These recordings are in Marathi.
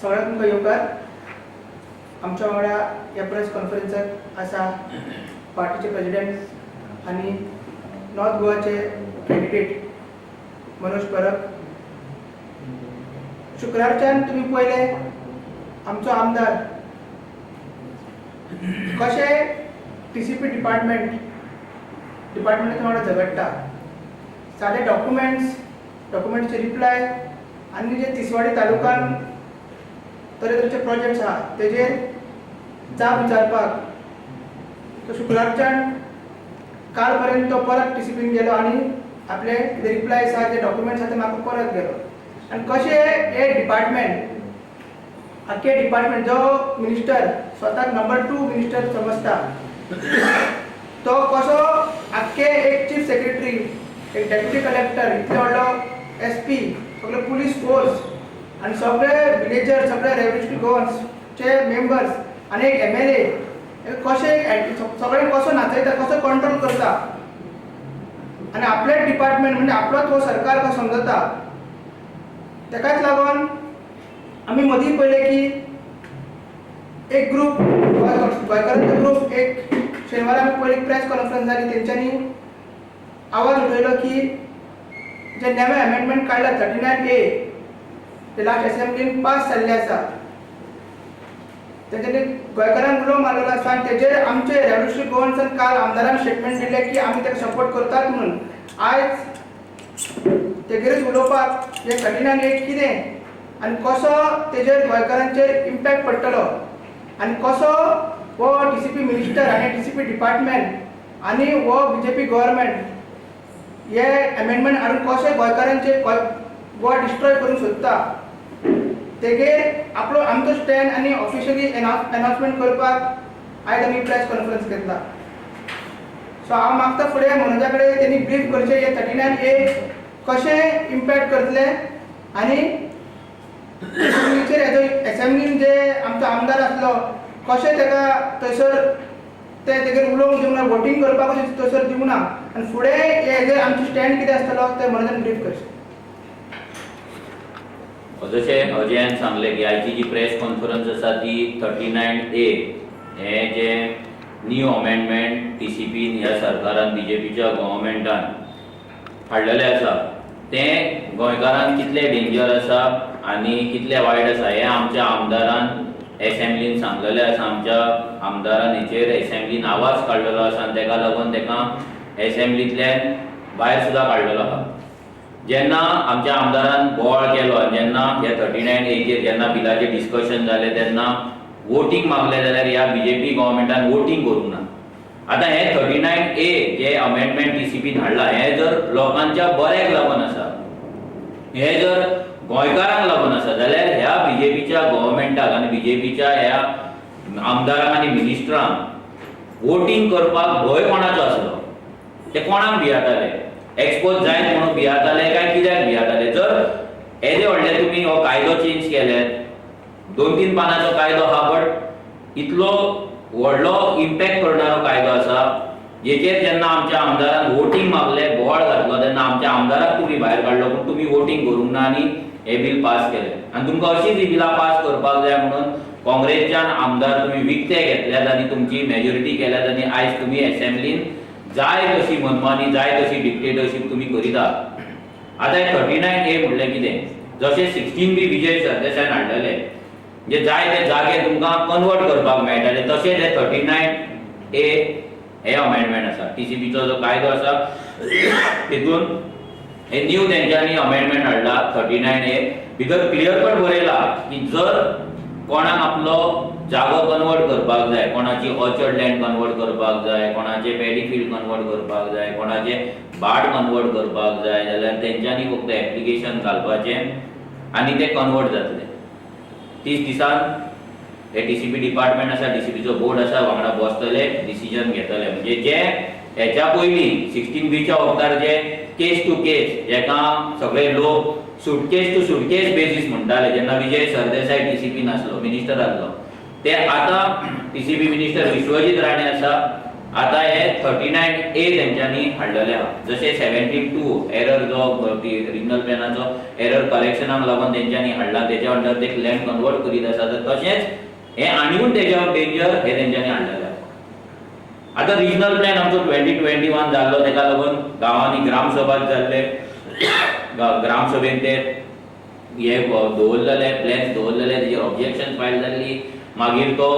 सगळ्यांक तुमकां येवकार. आमच्या वांगडा ह्या प्रेस कॉन्फरन्साक आसा पार्टीचे प्रेसिडेंट आनी नॉर्थ गोवाचे कॅन्डिडेट मनोज परब. शुक्रारच्यान तुमी पळयले आमचो आमदार कशें TCP डिपार्टमेंटाच्या वांगडा झगडटा. सादे डॉक्युमेंट्सचे रिप्लाय आनी जे तिसवाडी तालुक्यान तरेतरेचे प्रोजेक्ट्स आहा तेजेर जाप विचारपाक तो शुक्रारच्यान काल पर्यंत तो परत TCPन गेलो आनी आपले रिप्लायस आहा जे डॉक्युमेंट्स आहा ते म्हाका परत गेलो. आनी कशें हे डिपार्टमेंट आख्खे डिपार्टमेंट जो मिनिस्टर स्वताक नंबर 2 मिनिस्टर समजता तो कसो आख्खे एक चीफ सेक्रेटरी एक डेप्युटी कलेक्टर इतलो व्हडलो SP सगळे पुलीस फोर्स आनी सगळे विलेजर सगळे रेव्हेन्यू गोवन्सचे मेंबर्स आनी एक MLA कशें सगळे कसो नाचयता कसो कंट्रोल करता आनी आपले डिपार्टमेंट म्हणजे आपलोच हो सरकार कसो समजता. तेकाच लागून आमी मदीं पळयलें की एक ग्रूप गोंयकारांचो ग्रूप एक शेनवारा आमी पयली प्रेस कॉन्फरन्स जाली तेंच्यांनी आवाज उठयलो की जे नवे अमेंडमेंट काडला 39A ते लास्ट असेंब्लीन पास जाल्ले आसा तेंच्यांनी गोंयकारांक उलो मारलेलो आसा आनी तेजेर आमचे रेव्होल्युशनरी गोवन्सान काल आमदारान स्टेटमेंट दिलें की आमी ताका सपोर्ट करतात म्हणून. आयज तेजेरच उलोवपाक हे 39A कितें आनी कसो तेजेर गोंयकारांचेर इम्पॅक्ट पडटलो आनी कसो हो TCP मिनिस्टर आनी TCP डिपार्टमेंट आनी हो BJP गव्हर्मेंट हे अमेंडमेंट हाडून कशे गोंयकारांचे गोवा डिस्ट्रॉय करूंक सोदता तेजेर आपलो आमचो स्टँड आनी ऑफिशियली अनाउन्समेंट करपाक आयज आमी प्रेस कॉन्फरन्स घेतला. सो हांव मागता फुडें मनोजा कडेन तेणी ब्रीफ करचें हे 39A कशें इम्पॅक्ट करतले आनी हेजो असेंब्लीन जे आमचो आमदार आसलो कशें ताका थंयसर तेजेर उलोवंक दिवंक ना वोटींग करपाक थंयसर दिवंक ना आनी फुडें हेजेर आमचो स्टँड कितें आसतलो ते मनोजान ब्रीफ करचें. जशें अजयान सांगलें की आयची जी प्रेस कॉन्फरन्स आसा ती 39A हे जे न्यू अमेंडमेंट TCP ह्या सरकारान BJPच्या गव्हर्मेंटान हाडलेले आसा तें गोंयकारांक कितले डेंजर आसा आनी कितले वायट आसा हें आमच्या आमदारान असेंब्लीन सांगलेलें आसा. आमच्या आमदारान हेचेर असेंब्लीन आवाज काडलेलो आसा आनी तेका लागून तेका असेंब्लींतल्यान भायर सुद्दां काडलेलो आसा. जेन्ना आमच्या आमदारान बोवाळ केलो जेन्ना ह्या 39A जेन्ना बिलाचें डिस्कशन जालें तेन्ना वोटींग मागलें जाल्यार ह्या BJP गव्हर्मेंटान वोटींग करूंक ना. आतां हे 39A जे अमेंडमेंट TCPन हाडला हें जर लोकांच्या बऱ्याक लागून आसा हें जर गोंयकारांक लागून आसा जाल्यार ह्या BJPच्या गव्हर्मेंटाक आनी BJPच्या ह्या आमदारांक आनी मिनिस्टरांक वोटींग करपाक भंय कोणाचो आसलो ते कोणाक भियाताले एक्सपोज जायत म्हणून भियाताले काय कित्याक भियाताले. जर येदे व्हडले तुमी हो कायदो चेंज केले 2-3 पानांचो कायदो आहा बट इतलो व्हडलो इम्पॅक्ट करणारो कायदो आसा जेचेर जेन्ना आमच्या आमदारान वोटींग मागले बोवाळ घातलो तेन्ना आमच्या आमदाराक तुमी भायर काडलो पूण तुमी वोटींग करूंक ना आनी हे बील पास केलें. आनी तुमकां अशीच ही बिलां पास करपाक जाय म्हणून काँग्रेसच्यान आमदार तुमी विकते घेतल्यात आनी तुमची मेजॉरिटी केल्यात आनी आयज तुमी असेंब्लीन जाय तशी मनमानी जाय तशी डिक्टेटरशीप तुमी करितात. आतां हे 39A म्हणलें कितें जशें 16B विजय सरदेसायान हाडलेले जे जाय ते जागे तुमकां कन्वर्ट करपाक मेळटाले तशेंच हे 39A हे अमेंडमेंट आसा. TCPचो जो कायदो आसा तितून हे न्यू तेंच्यांनी अमेंडमेंट हाडला 39A भितर क्लियर कट बरयला की जर कोणाक आपलो जागो कन्वर्ट करपाक जाय कोणाची ऑर्चर्ड लँड कन्वर्ट करपाक जाय कोणाचे पॅडी फील्ड कन्वर्ट करपाक जाय कोणाचे भाट कन्वर्ट करपाक जाय जाल्यार तेंच्यांनी फक्त एप्लिकेशन घालपाचें आनी ते कन्वर्ट जातले. 30 दिसान हे TCP डिपार्टमेंट आसा TCPचो बोर्ड आसा वांगडा बसतले डिसिजन घेतले. म्हणजे जे हेच्या पयलीं 16Bच्या वखदार जे केस टू केस जेका सगळे लोक सुटकेस टू सुटकेस बेसीस म्हणटाले जेन्ना विजय सरदेसाय TCP नासलो मिनिस्टर आसलो ते आतां TCP मिनिस्टर विश्वजीत राणे आसा आता हे 39A तेंच्यांनी हाडलेले आहा. जशे 72 एरर जो रिजनल प्लॅनाचो एरर करेक्शनाक लागून तेंच्यांनी हाडला, तेच्या अंडर ते लँड कन्वर्ट करीत आसा, तर तशेंच हे आनीकून तेच्या डेंजर हे तेंच्यांनी हाडलेले आहा. आता रिजनल प्लॅन आमचो 2021 जाल्लो, तेका लागून गांवांनी ग्रामसभा जाल्ले, ग्रामसभेन ते हे दवरलेले प्लॅन्स दवरलेले, तेजेर ऑब्जेक्शन फायल जाल्ली. मागीर तो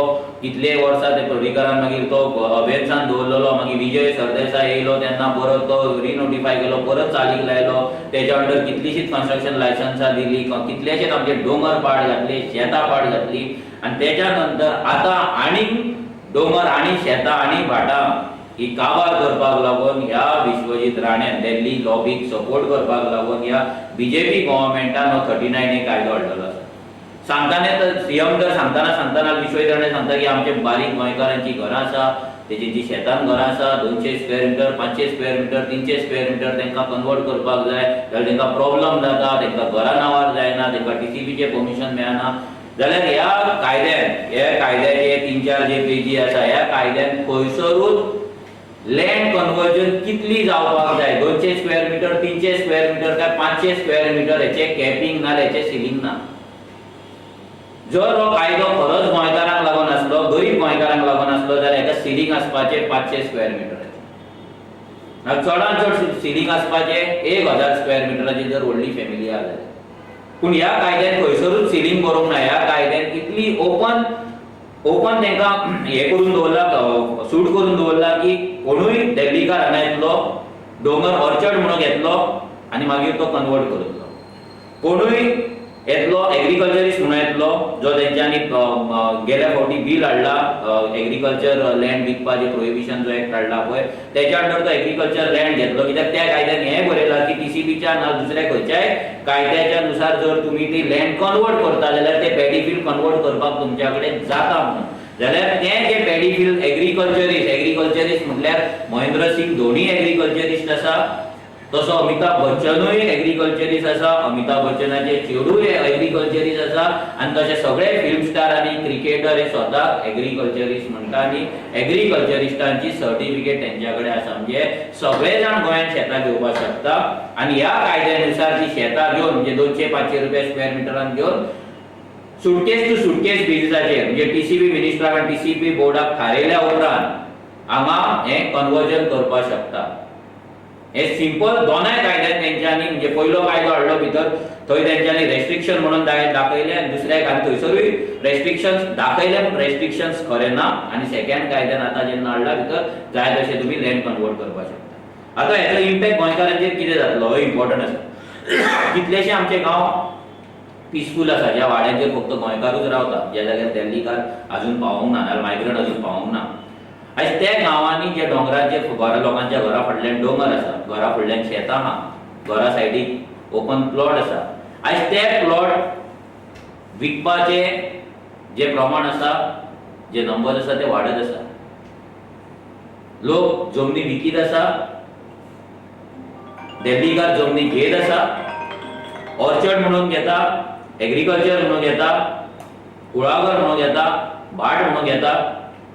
कितले वर्सां ते पर्रीकारान मागीर तो अभेन्सान दवरलेलो. मागीर विजय सरदेसाय येयलो तेन्ना परत तो रिनोटिफाय केलो, परत चालीक लायलो. तेच्या अंडर कितलीशीच कन्स्ट्रक्शन लायसन्सां दिली, कितलेशेच आमचे दोंगर पाड घातले, शेतां पाड घातली. आनी तेच्या नंतर आतां आनीक दोंगर आनी शेतां आनी भाटां ही काबार करपाक लागून ह्या विश्वजीत राण्यान दिल्ली लॉबीक सपोर्ट करपाक लागून ह्या बीजेपी गव्हर्नमेंटान हो 39A कायदो हाडलेलो आसा. सांगताना तर सीएम तर सांगताना विश्वजीत राणे सांगता की आमचे बारीक गोंयकारांची घरां आसा, तेजी शेतान घरां आसा, 200 square metre, 500 square metre, 300 square metre तेंकां कन्वर्ट करपाक जाय, जाल्यार तेंकां प्रॉब्लम जाता, तेंकां घरां नांवार जायना, तेंकां TCPचें परमिशन मेळना. जाल्यार ह्या कायद्याचे 3-4 जे पेजी आसा, ह्या कायद्यान खंयसरूच लँड कन्वर्जन कितली जावपाक जाय, 200 स्क्वेअर मिटर, 300 स्क्वेअर मिटर काय 500 स्क्वेअर मिटर, हेचे कॅपिंग ना, हेचे सिलिंग ना. जर हो कायदो खरोच गोंयकारांक लागून आसलो, गरीब गोंयकारांक लागून आसलो, जाल्यार हेका सिलिंग आसपाचे 500 स्क्वेअर मिटर, चडांत चड सिलिंग आसपाचे 1000 स्क्वेअर मिटराची जर व्हडली फॅमिली आहा जाल्यार. पूण ह्या कायद्यान खंयसरूच सिलिंग करूंक ना. ह्या कायद्यान इतली ओपन तेंकां हे करून दवरला, सूट करून दवरला की कोणूय दिल्लीकार हांगा येतलो, दोंगर ऑर्चर्ड म्हणून घेतलो आनी मागीर तो कन्वर्ट करतलो. कोणूय येतलो एग्रीकल्चरिस्ट म्हणून येतलो, जो तेंच्यांनी गेल्या फावटी बील हाडला, एग्रीकल्चर लँड विकपाचे प्रोहिबिशन जो एक्ट हाडला पळय, तेच्या अंडर तो एग्रीकल्चर लँड घेतलो. कित्याक त्या कायद्यान हें बरयलां की TCPच्या ना दुसऱ्या खंयच्याय कायद्याच्या नुसार जर तुमी ती लँड कन्वर्ट करता जाल्यार ते पॅडीफील्ड कन्वर्ट करपाक तुमच्या कडेन जाता म्हणून. जाल्यार ते जे पॅडीफील्ड एग्रीकल्चरिस्ट म्हटल्यार महेंद्र सिंग धोनी एग्रीकल्चरिस्ट आसा, तसो अमिताभ बच्चनूय एग्रीकल्चरिस्ट आसा, अमिताभ बच्चनाचे चेडूय एग्रीकल्चरिस्ट आसा, आनी तशे सगळे फिल्म स्टार आनी क्रिकेटर हे स्वताक एग्रीकल्चरिस्ट म्हणटा. आनी एग्रीकल्चरिस्टांची सर्टिफिकेट तेंच्या कडेन आसा, म्हणजे सगळे जाण गोंयांत शेतां घेवपाक शकता. आनी ह्या कायद्यानुसार ती शेतां घेवन म्हणजे 200-500 रुपया स्क्वेअर मिटरान घेवन सुटकेस टू सुटकेस बेजिसाचेर म्हणजे TCP मिनिस्टराक आनी TCP बोर्डाक थारयल्या उपरांत हांगा हें कन्वर्जन करपाक शकता. हे सिंपल दोनाय कायद्यान तेंच्यांनी म्हणजे पयलो कायदो हाडलो भितर, थंय तेंच्यांनी रेस्ट्रिक्शन म्हणून दाखयले, आनी दुसऱ्या थंयसरूय रेस्ट्रिक्शन्स दाखयले, पूण रेस्ट्रिक्शन्स खरे ना. आनी सेकंड कायद्यान आतां जेन्ना हाडला भितर जाय तशें तुमी लँड कन्वर्ट करपाक शकता. आतां हेचो इम्पॅक्ट गोंयकारांचेर कितें जातलो हो इम्पॉर्टंट आसा. कितलेशे आमचे गांव पीसफूल आसा, ज्या वाड्यांचेर फक्त गोंयकारूच रावता, ज्या जाग्यार दिल्लीकार अजून पावूंक ना, नाल्यार मायग्रंट अजून पावूंक ना. आयज त्या गांवांनी जे डोंगराचेर लोकांच्या घरा फाटल्यान डोंगर आसा, घरा फुडल्यान शेतां आहा, घरा सायडीक ओपन प्लॉट आसा, आयज ते प्लॉट विकपाचे जे प्रमाण आसा, जे नंबर आसा ते वाडत आसा. लोक जमनी विकीत आसा, दिल्लीकार जमनी घेत आसा, ऑर्चर्ड म्हणून घेता, एग्रीकल्चर म्हणून घेता, कुळागर म्हणून घेता, भाट म्हणून घेता,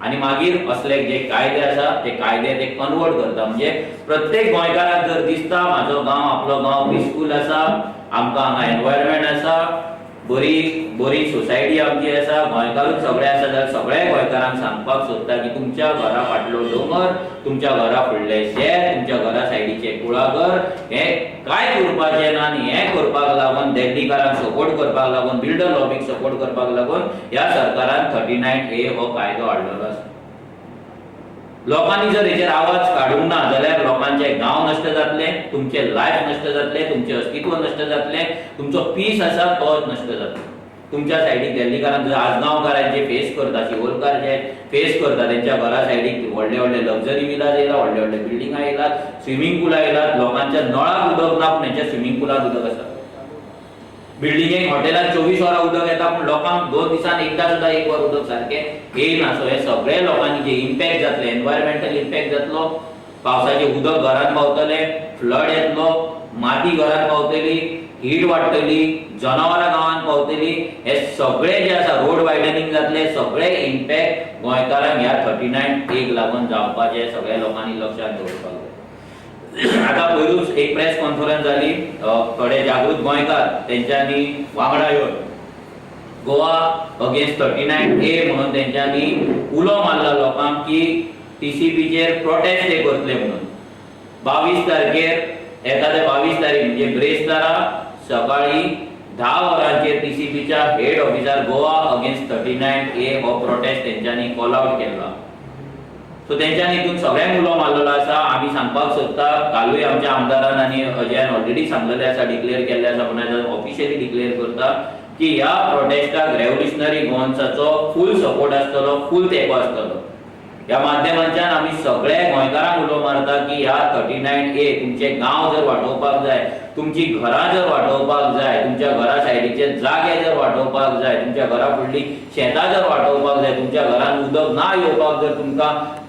आनी मागीर असले जे कायदे आसा ते कायदे ते कन्वर्ट करता. म्हणजे प्रत्येक गोंयकाराक जर दिसता म्हाजो गांव आपलो गांव पीसफूल आसा, आमकां हांगा एनवायरमेंट आसा, बरी सोसायटी आमची आसा, गोंयकारूच सगळे आसा, जाल्यार सगळ्या गोंयकारांक सांगपाक सोदता की तुमच्या घरा फाटलो डोंगर, तुमच्या घरा फुडले शेत, तुमच्या घरा सायडीचे कुळागर हे काय करपाचें ना. आनी हें करपाक लागून दिल्लीकारांक सपोर्ट करपाक लागून, बिल्डर लॉबीक सपोर्ट करपाक लागून ह्या सरकारान 39A हो कायदो हाडलेलो आसा. लोकांनी जर हेचेर आवाज काडूंक ना जाल्यार लोकांचे गांव नश्ट जातले, तुमचे लायफ नश्ट जातले, तुमचे अस्तित्व नश्ट जातले, तुमचो पीस आसा तो नश्ट जातलो. तुमच्या सायडीक दिल्लीकारांक जर आजगांवकारांचे फेस करता, शिवोलकार जे फेस करता, तेंच्या घरा सायडीक व्हडले व्हडले लक्झरी विलाज येयला, व्हडले व्हडले बिल्डिंगा येयलात, स्विमींग पूला येयलात, लोकांच्या नळाक उदक ना पूण हेंच्या स्विमींग पुलाक उदक आसा. बिल्डिंगेक हॉटेलात 24 वरां उदक येता, पूण लोकांक 2 दिसान एकदा सुद्दां 1 वर उदक सारकें येयना. सो हे सगळे लोकांनी जे इम्पॅक्ट जातले, एनवायरमेंटल इम्पॅक्ट जातलो, पावसाचें उदक घरांत पावतलें, फ्लड येतलो, माती घरांत पावतली, हीट वाडटली, जनावरां गांवांत पावतली, हे सगळे जे आसा रोड वायडनिंग जातले, सगळे इम्पॅक्ट गोंयकारांक ह्या 39A लागून जावपाचे सगळ्या लोकांनी लक्षात दवरपाक जाय. आतां पयरूच एक प्रेस कॉन्फरन्स जाली, थोडे जागृत गोंयकार तेंच्यांनी वांगडा येवन गोवा अगेन्स्ट 39A म्हणून तेंच्यांनी उलो मारला लोकांक की TCPचेर प्रोटेस्ट ते करतले म्हणून. 22 तारखेर येता ते 22 तारीख म्हणजे ब्रेस्तारा सकाळी 10 वरांचेर TCPच्या हेड ऑफिसार गोवा अगेन्स्ट 39A हो प्रोटेस्ट तेंच्यांनी कॉल आउट केला. सो तेंच्यांनी हितून सगळ्यांक उलो मारलेलो आसा. आमी सांगपाक सोदता, कालूय आमच्या आमदारान आनी अजयान ऑलरेडी सांगलेले आसा, डिक्लेअर केल्ले आसा, पण ऑफिशियली डिक्लेअर करता की ह्या प्रोटेस्टाक रेव्होल्युशनरी गोवन्साचो फूल सपोर्ट आसतलो, फूल तेंको आसतलो. ह्या माध्यमांच्यान आमी सगळे गोंयकारांक उलो मारता की ह्या 39A तुमचे गांव जर वाटोवपाक जाय, तुमची घरां जर वाटोवपाक जाय, तुमच्या घरा सायडीचे जागे जर वाटोवपाक जाय, तुमच्या घरा फुडली शेतां जर वाटोवपाक जाय, तुमच्या घरान उदक ना येवपाक जर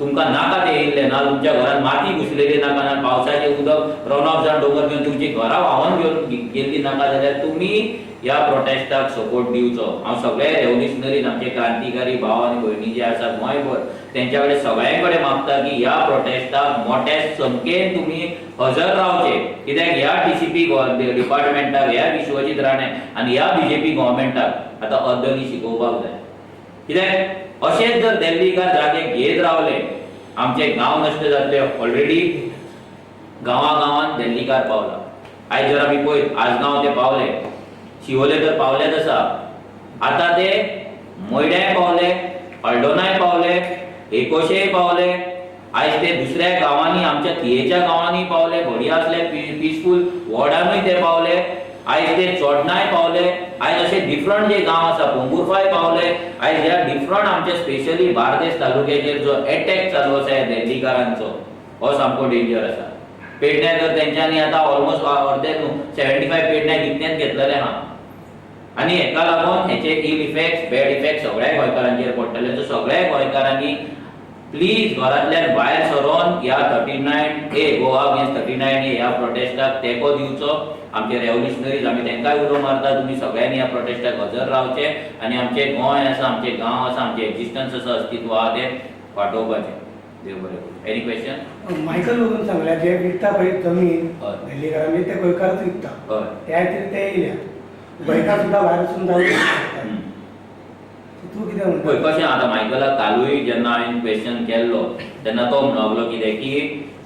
तुमकां नाका ते येयल्ले ना, तुमच्या घरान माती घुसलेली नाका ना, पावसाचें उदक रन ऑफ जावन दोंगर घेवन तुमची घरां व्हांवोन घेवन गेल्ली नाका जाल्यार तुमी ह्या प्रोटेस्टाक सपोर्ट दिवचो. हांव सगळे रेव्होल्युशनरीज आमचे क्रांतिकारी भाव आनी भयणी जे आसा गोंयभर तेंच्या कडेन सगळ्यां कडेन मागता की ह्या प्रोटेस्टाक मोठ्या संख्येन तुमी हजर रावचे, कित्याक ह्या TCP डिपार्टमेंटाक, ह्या विश्वजीत राणे आनी ह्या BJP गव्हर्मेंटाक आतां अद्दली शिकोवपाक जाय. कित्याक अशेंच जर दिल्लीकार जागे घेत रावले, आमचे गांव नश्ट जातले. ऑलरेडी गांवागांवांत दिल्लीकार पावला. आयज जर आमी पळयत आजगांव ते पावले, शिवोले तर पावलेच आसा, आतां ते मोयड्याय पावले, हळदोनाय पावले, एकोशेय पावले, आयज ते दुसऱ्या गांवांनी आमच्या थियेच्या गांवांनी पावले, बढिया असले पिसफूल वॉर्डानूय ते पावले, आयज ते चोडनाय पावले, आयज असे डिफरंट जे गांव आसा पोंगुर्फाय पावले. आयज ह्या डिफरंट आमचे स्पेशली बार्देस तालुक्याचेर जो अटॅक चालू आसा ह्या दिल्लीकारांचो, हो सामको डेंजर आसा. पेडण्या तर तेंच्यांनी आतां ऑलमोस्ट अर्दे 75 पेडण्या कितल्याच घेतलेले आहा. आनी हेका लागून हेचे इल इफेक्ट्स, बॅड इफेक्ट्स सगळ्या गोंयकारांचेर पडटले. सो सगळ्या गोंयकारांनी प्लीज घरांतल्यान भायर सरोन ह्या 39A गोवा अगेन्स्ट 39A ह्या प्रोटेस्टाक तेंको दिवचो. आमचे रेव्होल्युशनरीज आमी तेंकाय उलो मारता, तुमी सगळ्यांनी ह्या प्रोटेस्टाक हजर रावचे आनी आमचे गोंय आसा, आमचे गांव आसा, आमचे एक्झिस्टन्स आसा, अस्तित्व आहा ते वाटोवपाचें. देव बरें करूं. Any question? मायकल लोगून सांगल्या जे विकता पळय जमीन दिल्लीकारांनी ते गोंयकारच विकता, त्या खातीर ते येयल्या. गोंयकार सुद्दां भायर वचून जावं तूं कितें म्हणटा? पळय कशें आतां मायकलाक कालूय जेन्ना हांवें क्वेश्चन केल्लो तेन्ना तो म्हणलो कितें की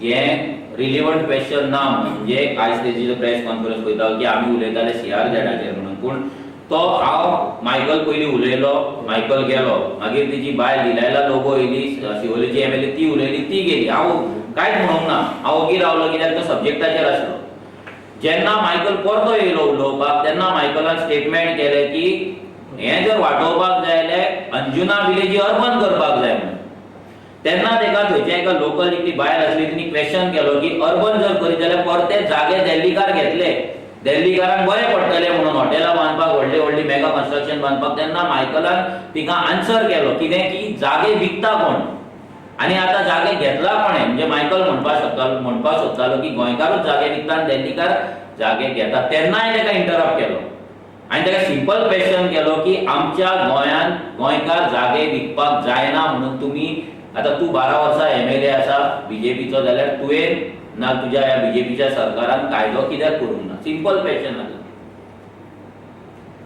हें रिलिवंट क्वेश्चन ना, म्हणजे आयज तेजी प्रेस कॉन्फरन्स पळयता की आमी उलयताले CRZाचेर म्हणून, पूण तो हांव मायकल पयलीं उलयलो, मायकल गेलो, मागीर तेजी बायल दिलायला लोबो येयली, शिवोलेची MLA ती उलयली, ती गेली, हांव कांयच म्हणूंक ना, हांव ओगी रावलो कित्याक तो सब्जेक्टाचेर आसलो. जेन्ना मायकल परतो येयलो उलोवपाक तेन्ना मायकलान स्टेटमेंट केलें की हें जर वाटोवपाक जाय जाल्यार अंजुना विलेजी अर्बन करपाक जाय म्हणून. तेन्ना तेका थंयच्या एका लोकल एकटी बायल आसली तिणी क्वेश्चन केलो की अर्बन जर करीत जाल्यार परते जागे दिल्लीकार घेतले, दिल्लीकारांक बरें पडटलें म्हणून हॉटेलां बांदपाक, व्हडली व्हडली मेगा कन्स्ट्रक्शन बांदपाक. तेन्ना मायकलान तिका आन्सर केलो कितें की जागे विकता कोण आनी आतां जागे घेतला कोणें. म्हणजे मायकल म्हणपाक सोदतालो की गोंयकारूच जागे विकता आनी दिल्लीकार जागे घेता. तेन्नाय तेका इंटरप्ट केलो आनी तेका सिंपल क्वेश्चन केलो की आमच्या गोंयांत गोंयकार जागे विकपाक जायना म्हणून तुमी, आतां तूं 12 वर्सां MLA आसा BJPचो जाल्यार तुवें ना तुज्या ह्या BJPच्या सरकारान कायदो कित्याक करूंक ना? सिंपल क्वेश्चन आसा.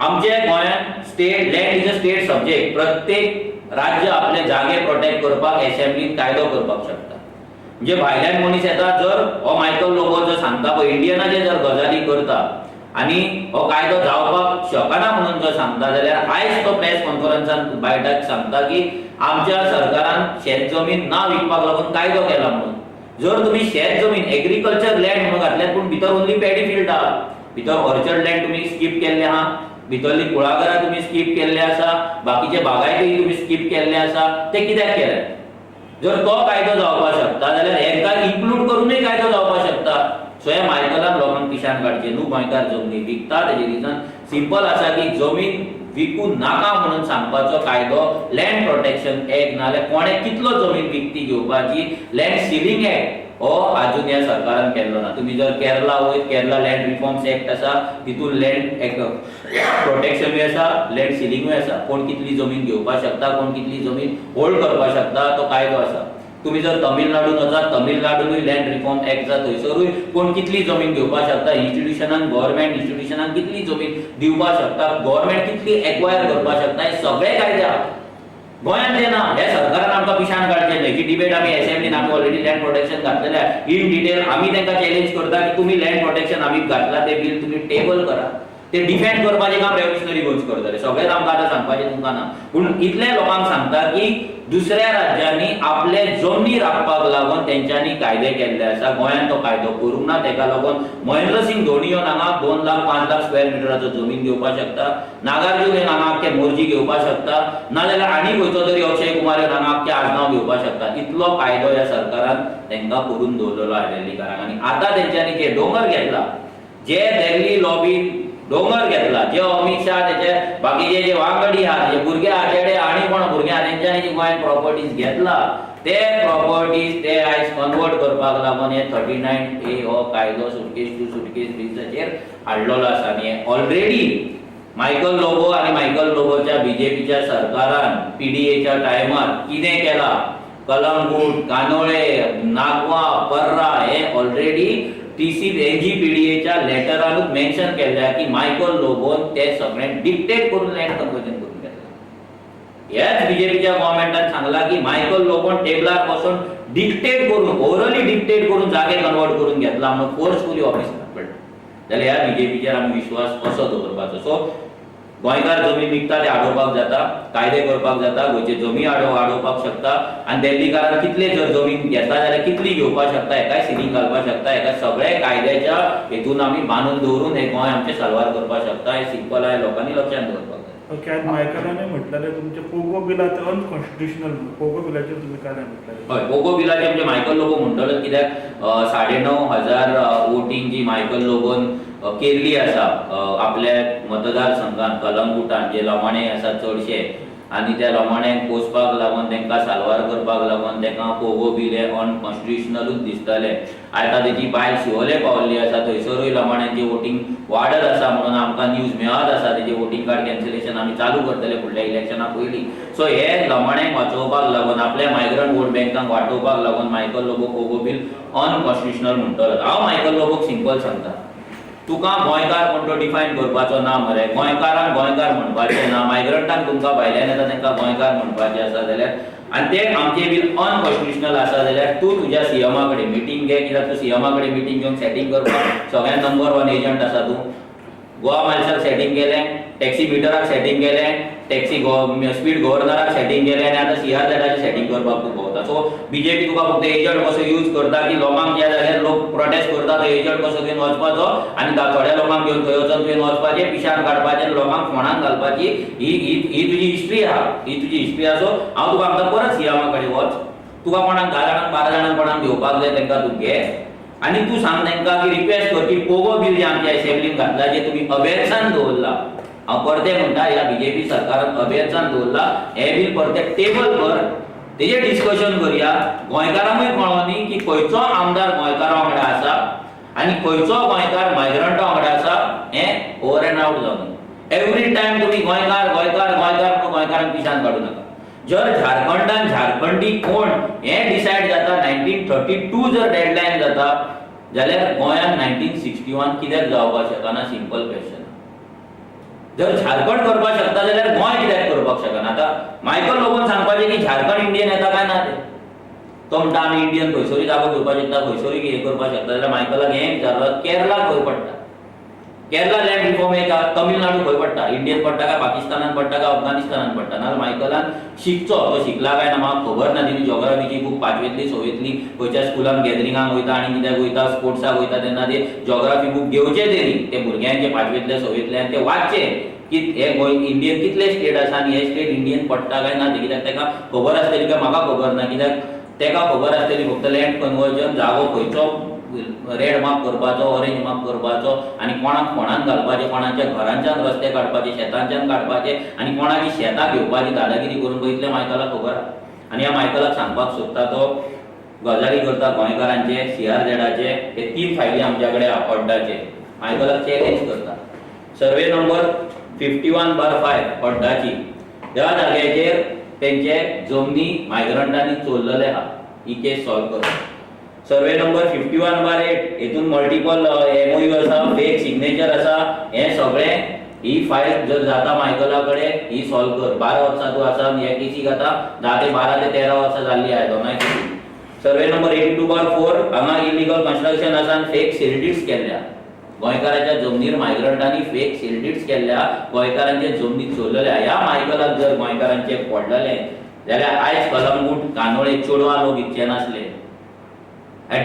आमचे गोंयांत state land is a state subject. प्रत्येक राज्य आपले जागे प्रोटेक्ट करपाक असेंब्लीन कायदो करपाक शकता. म्हणजे भायल्यान मनीस येता, जर हो मायकल लोबो जर सांगता पळय इंडियनाचे जर गजाली करता आनी हो कायदो जावपाक शकना म्हणून जर सांगता जाल्यार आयज तो प्रेस कॉन्फरन्सान बायटाक सांगता की आमच्या सरकारान शेत जमीन ना विकपाक लागून कायदो केला म्हणून. जर तुम्ही शेत जमीन एग्रीकल्चर लँड म्हणून घातल्यात पूण भितर ओन्ली पॅडी फील्ड आहा, भितर ऑर्चर्ड लँड तुम्ही स्कीप केल्ले आहा, भितरली कुळागरां तुम्ही स्कीप केल्ले आसा, बाकीचे बागायती तुम्ही स्कीप केल्ले आसा. ते कित्याक केले? जर तो कायदो जावपाक शकता जाल्यार हेका इन्क्लूड करूनय कायदो जावपाक शकता. सो ह्या मायकलान लोकांक पिशान काडचे न्हू. गोंयकार जमनी विकता तेजे रिजन सिंपल आसा की जमीन विकू नाका म्हणून सांगपाचो कायदो लँड प्रोटेक्शन एक्ट नाल्यार कोणे कितलो जमीन विकती घेवपाची लँड सिलिंग एक्ट हो अजून ह्या सरकारान केल्लो ना. तुम्ही जर केरला वयत, केरला लँड रिफॉर्म्स एक्ट आसा, तितून लँड प्रोटेक्शनूय आसा, लँड सिलिंगूय आसा. कोण कितली जमीन घेवपाक शकता, कोण कितली जमीन होल्ड करपाक शकता, तो कायदो आसा. तुम्ही जर तमिळनाडून वचात, तमिळनाडूनूय लँड रिफॉर्म एक्ट आसा, थंयसरूय कोण कितली जमीन घेवपाक शकता, इन्स्टिट्यूशनान गव्हर्नमेंट इन्स्टिट्यूशनान कितली जमीन दिवपाक शकता, गव्हर्नमेंट कितली एक्वायर करपाक शकता, हे सगळे कायदे आहा. गोंयांत ते ना. हे सरकारान आमकां पिशान काडचें न्हय. जी डिबेट आमी असेंब्लीन आमी ऑलरेडी लँड प्रोटेक्शन घातलेलें आहे. इन डिटेल आमी तांकां चॅलेंज करता की तुमी लँड प्रोटेक्शन आमी घातला ते बिल तुमी टेबल करा. ते डिफेंड करपाचें काम रेव्होल्युशनरी गोंयच करतले. सगळेच आमकां आतां सांगपाचें तुमकां ना. पूण इतले लोकांक सांगता की दुसऱ्या राज्यांनी आपले जमनी राखपाक लागून तेंच्यांनी कायदे केल्ले आसा. गोंयांत तो कायदो करूंक ना. तेका लागून महेंद्र सिंग धोनी येवन हांगा 2 लाख 5 लाख स्क्वेअर मिटराचो जमीन घेवपाक शकता. नागार्जुन येवन हांगा आख्खे मोर्जी घेवपाक शकता. नाजाल्यार आनी खंयचो तरी अक्षय कुमार येवन हांगा आख्खे आजनाव घेवपाक शकता. इतलो कायदो ह्या सरकारान तेंकां करून दवरलेलो आहा दिल्लीकारांक. आनी आतां तेंच्यांनी जे डोंगर घेतला, जे दिल्ली लॉबीन डोंगर घेतला, जे अमित शाह त्याचे बाकीचे जे वांगडी आहा, जे भुरगे आहा, चेडे आनी कोण भुरगे आहा, तेंच्यांनी जे गोंयांत प्रॉपर्टीज घेतला, ते प्रॉपर्टीज ते आयज कन्वर्ट करपाक लागून हे 39A हो कायदो सुटकेस टू सुटकेस बिल्साचेर हाडलेलो आसा. आनी ऑलरेडी मायकल लोबो आनी मायकल लोबोच्या बीजेपीच्या सरकारान PDAच्या टायमार कितें केला, कलंगूट, कानोळे, नागवा, पर्रा हे ऑलरेडी NGPDAच्या लेटरानूच मेन्शन केल्लें की मायकल लोबोन ते सगळें डिक्टेट करून लँड कन्वर्जन करून घेतलें. हेच बीजेपीच्या गव्हर्नमेंटान सांगला की मायकल लोबोन टेबलार बसून डिक्टेट करून, ओरली डिक्टेट करून जागे कन्वर्ट करून घेतला म्हणून फोर्सफुली ऑफिसांत पडला. जाल्यार ह्या बीजेपीचेर आमी विश्वास कसो दवरपाचो? सो गोंयकार जमीन विकता ते आडोवपाक जाता, कायदे करपाक जाता, गोंयचे जमीन आडोवपाक शकता. आनी दिल्लीकारान कितले जर जमीन घेता जाल्यार कितली घेवपाक शकता, हेकाय सिलींग घालपाक शकता. हेका सगळे कायद्याच्या हेतून आमी बांदून दवरून हे गोंय आमचे साल्वार करपाक शकता. हे सिंपल आहे, लोकांनी लक्षात दवरपाक जाय. ओके, आज मायकलांनी म्हटलेले तुमचे पोगो बिलात अनकॉन्स्टिट्युशनल, पोगो बिलाचेर तुम्ही काय म्हटलेले? हय, पोगो बिलाचेर म्हणजे मायकल लोबो म्हणटलो कित्याक 9,500 वोटींग जी मायकल लोबोन केल्ली आसा आपल्या मतदारसंघात कलंगुटान, जे लोमाणे आसा चडशे, आनी त्या लोमाण्यांक पोसपाक लागून तांकां साल्वार करपाक लागून ताका पोगो बिल हे अनकॉन्स्टिट्युशनलूच दिसतालें. आतां तेजी बायल शिवोले पावल्ली आसा, थंयसरूय लोमाण्यांची वोटींग वाडत आसा म्हणून आमकां न्यूज मेळत आसा. तेजे वोटींग कार्ड कॅन्सलेशन आमी चालू करतले फुडल्या इलेक्शना पयलीं. सो हे लोमाण्यांक वाचोवपाक लागून, आपल्या मायग्रंट वोट बँकांक वाटोवपाक लागून Michael Lobo Pogo bill unconstitutional म्हणटलो. हांव मायकल लोबोक सिंपल सांगता, तुका गोंयकार कोण तो डिफायन करपाचो ना मरे. गोंयकारांक गोंयकार म्हणपाचें ना. मायग्रंटांक तुमकां भायल्यान येता तांकां गोंयकार म्हणपाचें आसा जाल्यार, आनी ते आमचे बिल अनकॉन्स्टिट्युशनल आसा जाल्यार तूं तुज्या सीएमा कडेन मिटींग घे. कित्याक तूं सीएमा कडेन मिटींग घेवन सेटींग करपाक सगळ्यात नंबर 1 एजंट आसा तूं. गोवा मायल्साक सेटींग केलें, टॅक्सी मिटराक सेटींग केलें, टॅक्सी स्पीड गव्हर्नराक सेटींग केलें, आनी आतां CR सेटींग करपाक तूं भोंवता. सो बीजेपी तुका फक्त एजंट कसो यूज करता की लोकांक ज्या जाग्यार लोक प्रोटेस्ट करता तो एजंट कसो घेवन वचपाचो आनी थोड्या लोकांक घेवन थंय वचून तुवें वचपाचें, पिशान काडपाचें, लोकांक फोंडान घालपाची. ही तुजी हिस्ट्री आहा, ही तुजी हिस्ट्री आहा. सो हांव तुका आमकां परत सीएमा कडेन वच. तुका कोणाक 10 जाणांक 12 जाणांक कोणाक घेवपाक जाय तांकां तूं घे आनी तूं सांग तांकां की रिक्वेस्ट कर की पोगो बिल जे आमच्या असेंब्लीन घातला, जे तुमी अभ्यासान दवरला, हांव परते म्हणटा ह्या बीजेपी सरकारान अभ्यासान दवरला, हे बिल परते टेबल कर, तेजेर डिस्कशन करया. गोंयकारांकूय कळो न्ही की खंयचो आमदार गोंयकारा वांगडा आसा आनी खंयचो गोंयकार मायग्रंटा वांगडा आसा, हें ओवर एंड आउट जावन. एवरी टायम तुमी गोंयकार गोंयकार गोंयकार म्हणून गोंयकारांक पिशान काडूं नाका. जर झारखंडान झारखंडी कोण हें डिसायड जाता, 1932 जर डेडलायन जाता जाल्यार गोंयान 1961 कित्याक जावपाक शकना? Simple question. जर झारखंड करपाक शकता जाल्यार गोंय कित्याक करपाक शकना? आतां मायकल लोबोन सांगपाचें की झारखंड इंडियन येता काय ना तें. तो म्हणटा आमी इंडियन खंयसरूय जागो घेवपाक शकता, खंयसरूय हें करपाक शकता. जाल्यार मायकलाक हें विचारलां केरळाक खंय पडटा? केरला लँड रिफॉर्म एक तमिळनाडू खंय पडटा? इंडियन पडटा काय पाकिस्तानान पडटा काय अफगानिस्तानान पडटा? नाजाल्यार मायकलान शिकचो, तो शिकला काय ना म्हाका खबर ना. तिणी जॉग्राफीची बूक 5वेंतली 6वेंतली खंयच्या स्कुलान गॅदरिंगाक वयता आनी कित्याक वयता, स्पोर्ट्साक वयता तेन्ना ते जॉग्राफी बूक घेवचे तरी ते भुरग्यांचे 5वेंतले 6वेंतल्यान ते वाचचे की हे गोंय इंडियन कितले स्टेट आसा आनी हे स्टेट इंडियन पडटा काय ना ते. कित्याक ताका खबर आसतली काय म्हाका खबर ना. कित्याक ताका खबर आसतली फक्त लँड कन्वर्जन, जागो खंयचो रेड मार्क करपाचो, ऑरेंज मार्क करपाचो आनी कोणाक फोंडान घालपाचें, कोणाच्या घरांच्यान रस्ते काडपाचे, शेतांच्यान काडपाचे आनी कोणाची शेतां घेवपाची दादागिरी करून पळय, इतलें मायकलाक खबर आहा. आनी ह्या मायकलाक सांगपाक सोदता तो गजाली करता गोंयकारांचे CRZचे हे 3 फायली आमच्याकडे अड्डाचे मायकलाक चॅलेंज करता. सर्वे नंबर 51/5 अड्डाची ह्या जाग्याचेर तेंचे जमनी मायग्रंटांनी चोरलेले आहा. ही केस सॉल्व करता. सर्वे नंबर 51/8 हेतून मल्टिपल MOU आसा, फेक सिग्नेचर आसा, हे सगळे ही फायल जर जाता मायकला कडेन ही सॉल्व कर. 12 वर्सां तूं आसा ह्या केसीक आतां 10 ते 12 ते 13 वर्सां जाल्ली आहे दोनाय केसी. सर्वे नंबर 82/4 हांगा इलिगल कन्स्ट्रक्शन आसा आनी फेक सेल्डिट्स केल्ल्या. गोंयकारांच्या जमनीर मायग्रंटांनी फेक सेल्डिट्स केल्ल्या, गोंयकारांचे जमनी चोरलेल्या. ह्या मायकलाक जर गोंयकारांचे पडलेले जाल्यार आयज कलंगूट कांदोळे चेडवां लोक विकचे नासले,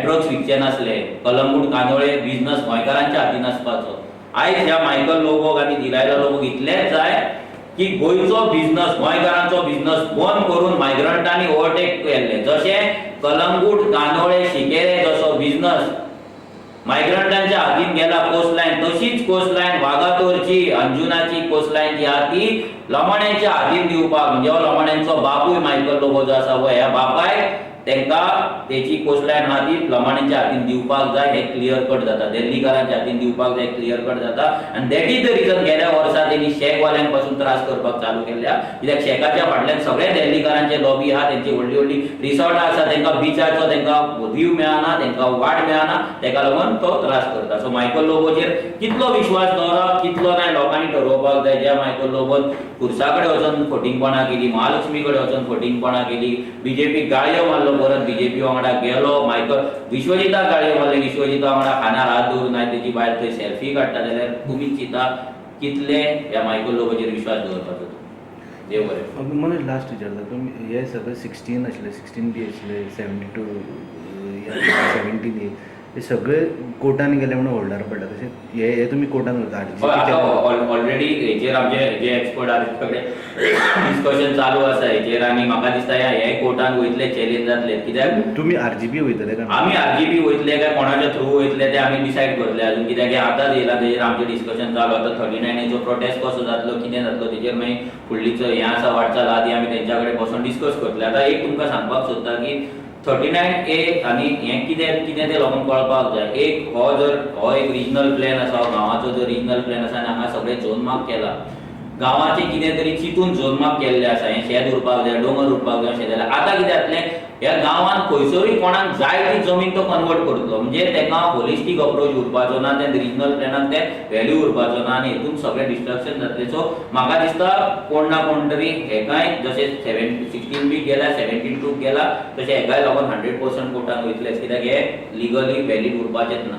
ड्रग्स विकचे नासले. कलंगूट कांदोळे बिझनस गोंयकारांच्या हातीन आसपाचो. आयज ह्या मायकल लोबोक आनी दिलायला लोबोक इतलेंच जाय की गोंयचो बिझनस, गोंयकारांचो बिझनस बंद करून मायग्रंटांनी ओवरटेक केल्ले. जशें कलंगूट कांदोळे शिकेरे जसो बिझनस मायग्रंटांच्या हातीन गेला कोस्टलायन, तशीच कोस्टलायन वागातोरची अंजुनाची कोस्टलायन जी आहा ती लमाण्यांच्या हातीन दिवपाक, म्हणजे हो लमाण्यांचो बापूय मायकल लोबो जो आसा ह्या बापायक तेंकां तेची कोस्टलायन आहा ती लमाण्यांच्या हातीन दिवपाक जाय हे क्लियर कट जाता. दिल्लीकारांच्या हातीन दिवपाक जाय क्लियर कट जाता. आनी दॅट इज द रिजन गेल्या वर्सा तेणी शेकवाल्यांक पासून त्रास करपाक चालू केल्या. कित्याक शेकाच्या फाटल्यान सगळे दिल्लीकारांचे लॉबी आहा, तेंची व्हडली व्हडली रिसॉर्टां आसा, तेंकां बिचाचो तेंकां व्ह्यू मेळना, तेंकां वाट मेळना, तेका लागून तो त्रास करता. सो मायकल लोबोचेर कितलो विश्वास दवरप कितलो नाही लोकांनी ठरोवपाक जाय. ज्या मायकल लोबोन खुर्सा कडेन वचून फटिंगपणां केली, महालक्ष्मी कडेन वचून फटिंगपणां केली, बीजेपीक गाळयो मारलो, परत बीजेपी वांगडा गेलो, मायकल विश्वजिताक गाळयो मारले, विश्वजिता वांगडा खांद्यार हात दवरून नाही तेची भायर थंय सेल्फी काडटा, जाल्यार तुमी चिंता कितले ह्या मायकल लोबोचेर विश्वास दवरपाचो. देव बरें. मला लास्ट विचारता तुम्ही हे सगळे 16 आसले, 16B आसले, 72 17A हे सगळे कोर्टान गेले म्हणून होल्डार पडला. तशें हे तुम्ही कोर्टान ऑलरेडी हेचेर आमचे जे एक्सपर्ट आहा कडेन डिस्कशन चालू आसा हेचेर, आनी म्हाका दिसता हे कोर्टान वयतले चॅलेंज जातले. कित्याक तुम्ही RGB वयतले काय? आमी RGB वयतले काय कोणाच्या थ्रू वयतले ते आमी डिसायड करतले अजून. कित्याक आतांच येयला तेजेर आमचे डिस्कशन चालू आसा. 39 प्रोटेस्ट कसो जातलो, कितें जातलो, तेजेर मागीर फुडलीचो हें आसा वाटचाल आहा ती आमी तेंच्या कडेन बसून डिस्कस करतले. आतां एक तुमकां सांगपाक सोदता की 39A आनी हें कितें कितें तें लोकांक कळपाक जाय. एक हो एक रिजनल प्लॅन आसा, गांवाचो जो रिजनल प्लॅन आसा आनी हांगा सगळे झोन मार्क केला. गांवाचें कितें तरी चिंतून झोन मार्क केल्लें आसा. हें शेत उरपाक जाय, दोंगर उरपाक जाय अशें जाल्यार आतां कितें जातलें, ह्या गांवांत खंयसरूय कोणाक जाय ती जमीन तो कन्वर्ट करतलो. म्हणजे ताका होलिस्टीक अप्रोच उरपाचो ना, त्या रिजनल प्लॅनाक ते व्हॅल्यू उरपाचो ना आनी हेतून सगळें डिस्ट्रक्शन जातलें. सो म्हाका दिसता कोण ना कोण तरी हेकाय जशें 16B गेला, 72 गेला, तशें हेकाय लागून 100% कोर्टान वयतलेच. कित्याक हे लिगली व्हॅलीड उरपाचेंच ना.